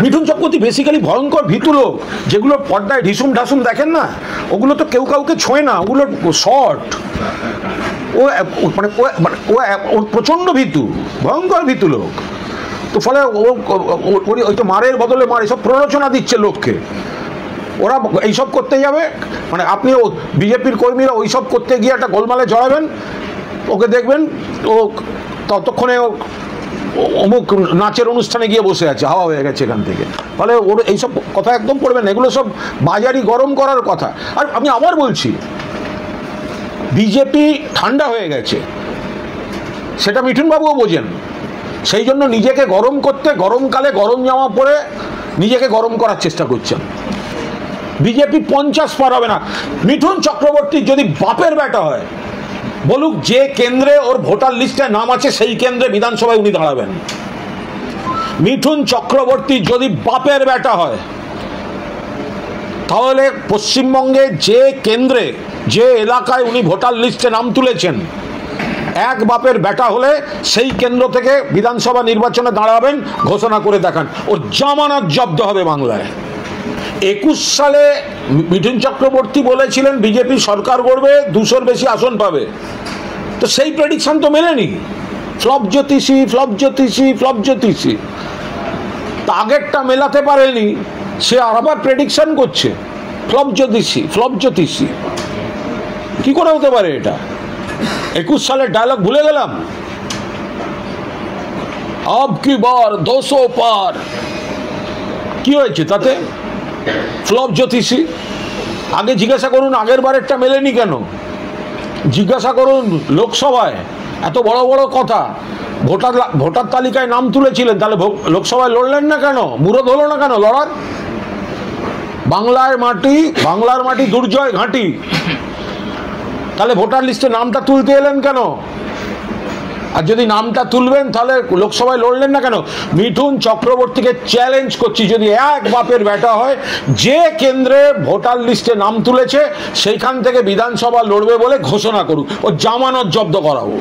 Mithun Chakraborty basically ভয়ঙ্কর ভীতু লোক, যেগুলো পর্দায় ঢিসুম ঢাসুম দেখেন না, ওগুলো তো কেউ কাউকে ছোঁয় না, ওগুলো শর্ট। ও প্রচণ্ড ভীতু, ভয়ঙ্কর ভীতু লোক। তো ফলে ওই তো মারের বদলে মার এসব প্ররোচনা দিচ্ছে লোককে। ওরা এইসব করতে যাবে, মানে আপনি বিজেপির কর্মীরা ওইসব করতে গিয়ে একটা গোলমালে জড়াবেন, ওকে দেখবেন ও ততক্ষণে অমুক নাচের অনুষ্ঠানে গিয়ে বসে আছে, হাওয়া হয়ে গেছে এখান থেকে। ফলে ওর এইসব কথা একদম পড়বেন না, এগুলো সব বাজারি গরম করার কথা। আর আমি আবার বলছি, বিজেপি ঠান্ডা হয়ে গেছে, সেটা মিঠুনবাবুও বোঝেন। সেই জন্য নিজেকে গরম করতে গরমকালে গরম জামা পরে নিজেকে গরম করার চেষ্টা করছেন। বিজেপি 50 পার হবে না। মিঠুন চক্রবর্তীর যদি বাপের বেটা হয়, বলুক যে কেন্দ্রে ওর ভোটার লিস্টে নাম আছে সেই কেন্দ্রে বিধানসভায় উনি দাঁড়াবেন। মিঠুন চক্রবর্তী যদি বাপের বেটা হয়, তাহলে পশ্চিমবঙ্গে যে কেন্দ্রে যে এলাকায় উনি ভোটার লিস্টে নাম তুলেছেন, এক বাপের বেটা হলে সেই কেন্দ্র থেকে বিধানসভা নির্বাচনে দাঁড়াবেন, ঘোষণা করে দেখান, ওর জামানত জব্দ হবে বাংলায়। 21 সালে মিঠুন চক্রবর্তী বলেছিলেন বিজেপি সরকার গড়বে, 200-র বেশি আসন পাবে। তো সেই প্রেডিকশন তো মেলেনি। ফ্লপ জ্যোতিষী, ফ্লপ জ্যোতিষী, ফ্লপ জ্যোতিষী। তা আগেরটা মেলাতে পারেনি, সে আবার প্রেডিকশন করছে ফ্লপ জ্যোতিষী, ফ্লপ জ্যোতিষী। কি করে হতে পারে এটা? 21 সালের ডায়লগ ভুলে গেলাম, আব কি বার 200 পার। কি হয়েছে তাতে? ফ্লপ জ্যোতিষী। আগে জিজ্ঞাসা করুন আগের বারেরটা মেলেনি কেন, জিজ্ঞাসা করুন লোকসভায় এত বড় বড় কথা, ভোটার তালিকায় নাম তুলেছিলেন, তাহলে লোকসভায় লড়লেন না কেন? মুরদ হলো না কেন লড়ার? বাংলার মাটি দুর্জয় ঘাঁটি, তাহলে ভোটার লিস্টে নামটা তুলতে এলেন কেন? আর যদি নামটা তুলবেন তাহলে লোকসভায় লড়লেন না কেন? মিঠুন চক্রবর্তীকে চ্যালেঞ্জ করছি, যদি এক বাপের বেটা হয়, যে কেন্দ্রে ভোটার লিস্টে নাম তুলেছে সেইখান থেকে বিধানসভা লড়বে বলে ঘোষণা করুক, ও জামানত জব্দ করাবো।